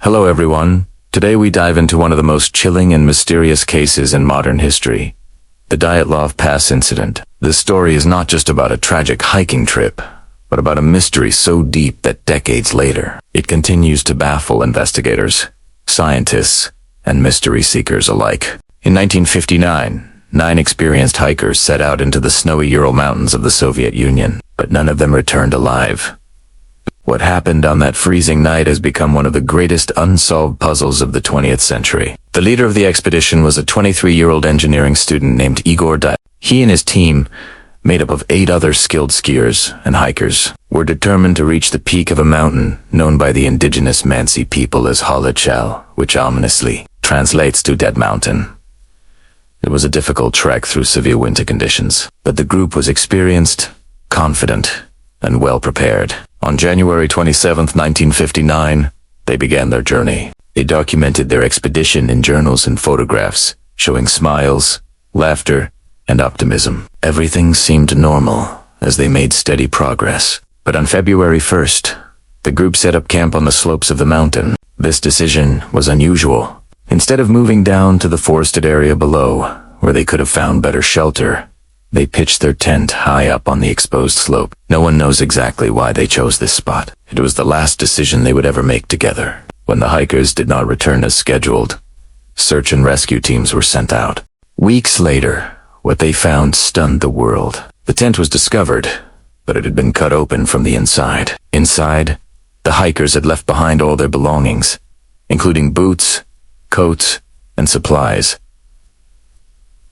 Hello everyone. Today we dive into one of the most chilling and mysterious cases in modern history, the Dyatlov Pass Incident. This story is not just about a tragic hiking trip, but about a mystery so deep that decades later, it continues to baffle investigators, scientists, and mystery seekers alike. In 1959, 9 experienced hikers set out into the snowy Ural Mountains of the Soviet Union, but none of them returned alive. What happened on that freezing night has become one of the greatest unsolved puzzles of the 20th century. The leader of the expedition was a 23-year-old engineering student named Igor Dyatlov. He and his team, made up of 8 other skilled skiers and hikers, were determined to reach the peak of a mountain known by the indigenous Mansi people as Holodchal, which ominously translates to Dead Mountain. It was a difficult trek through severe winter conditions, but the group was experienced, confident, and well prepared. On January 27, 1959, they began their journey. They documented their expedition in journals and photographs, showing smiles, laughter, and optimism. Everything seemed normal as they made steady progress. But on February 1st, the group set up camp on the slopes of the mountain. This decision was unusual. Instead of moving down to the forested area below, where they could have found better shelter, they pitched their tent high up on the exposed slope. No one knows exactly why they chose this spot. It was the last decision they would ever make together. When the hikers did not return as scheduled, search and rescue teams were sent out. Weeks later, what they found stunned the world. The tent was discovered, but it had been cut open from the inside. Inside, the hikers had left behind all their belongings, including boots, coats, and supplies.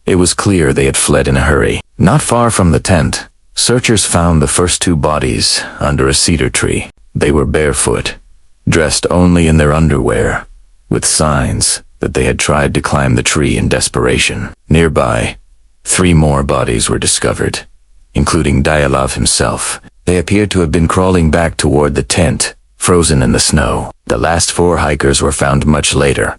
It was clear they had fled in a hurry. Not far from the tent, searchers found the first 2 bodies under a cedar tree. They were barefoot, dressed only in their underwear, with signs that they had tried to climb the tree in desperation. Nearby, 3 more bodies were discovered, including Dyatlov himself. They appeared to have been crawling back toward the tent, frozen in the snow. The last 4 hikers were found much later,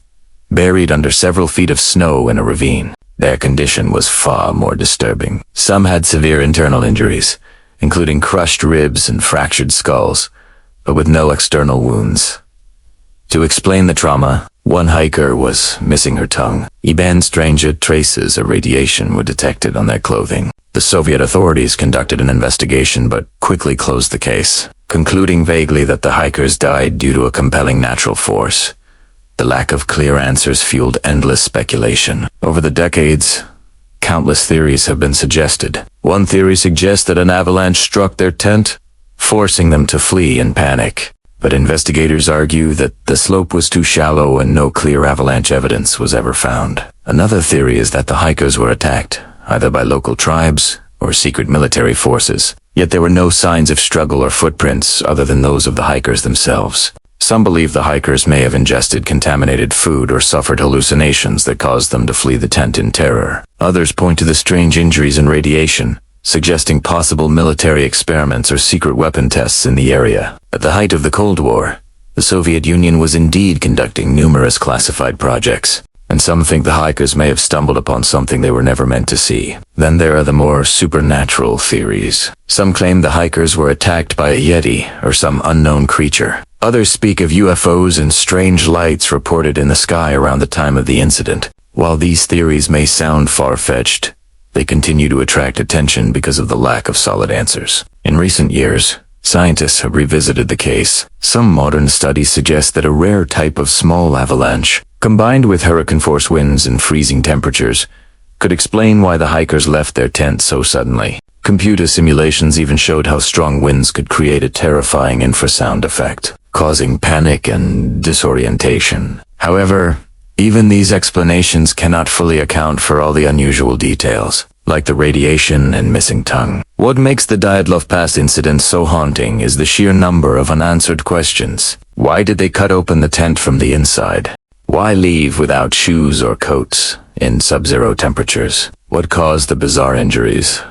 buried under several feet of snow in a ravine. Their condition was far more disturbing. Some had severe internal injuries, including crushed ribs and fractured skulls, but with no external wounds. To explain the trauma, one hiker was missing her tongue. Even stranger traces of radiation were detected on their clothing. The Soviet authorities conducted an investigation but quickly closed the case, concluding vaguely that the hikers died due to a compelling natural force. The lack of clear answers fueled endless speculation. Over the decades, countless theories have been suggested. One theory suggests that an avalanche struck their tent, forcing them to flee in panic. But investigators argue that the slope was too shallow and no clear avalanche evidence was ever found. Another theory is that the hikers were attacked, either by local tribes or secret military forces. Yet there were no signs of struggle or footprints other than those of the hikers themselves. Some believe the hikers may have ingested contaminated food or suffered hallucinations that caused them to flee the tent in terror. Others point to the strange injuries and radiation, suggesting possible military experiments or secret weapon tests in the area. At the height of the Cold War, the Soviet Union was indeed conducting numerous classified projects, and some think the hikers may have stumbled upon something they were never meant to see. Then there are the more supernatural theories. Some claim the hikers were attacked by a yeti or some unknown creature. Others speak of UFOs and strange lights reported in the sky around the time of the incident. While these theories may sound far-fetched, they continue to attract attention because of the lack of solid answers. In recent years, scientists have revisited the case. Some modern studies suggest that a rare type of small avalanche, combined with hurricane-force winds and freezing temperatures, could explain why the hikers left their tent so suddenly. Computer simulations even showed how strong winds could create a terrifying infrasound effect, causing panic and disorientation. However, even these explanations cannot fully account for all the unusual details, like the radiation and missing tongue. What makes the Dyatlov Pass incident so haunting is the sheer number of unanswered questions. Why did they cut open the tent from the inside? Why leave without shoes or coats in sub-zero temperatures? What caused the bizarre injuries?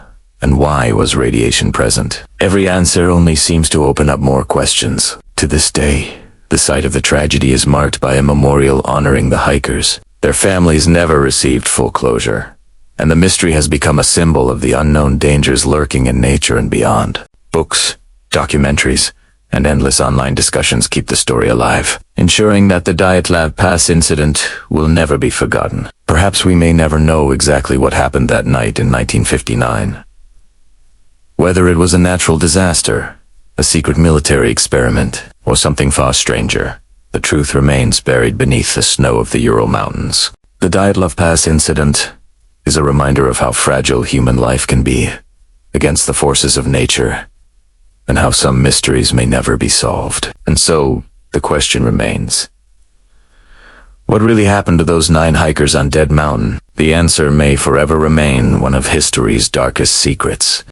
And why was radiation present? Every answer only seems to open up more questions. To this day, the site of the tragedy is marked by a memorial honoring the hikers. Their families never received full closure, and the mystery has become a symbol of the unknown dangers lurking in nature and beyond. Books, documentaries, and endless online discussions keep the story alive, ensuring that the Dyatlov Pass incident will never be forgotten. Perhaps we may never know exactly what happened that night in 1959. Whether it was a natural disaster, a secret military experiment, or something far stranger, the truth remains buried beneath the snow of the Ural Mountains. The Dyatlov Pass incident is a reminder of how fragile human life can be against the forces of nature, and how some mysteries may never be solved. And so, the question remains, what really happened to those 9 hikers on Dead Mountain? The answer may forever remain one of history's darkest secrets.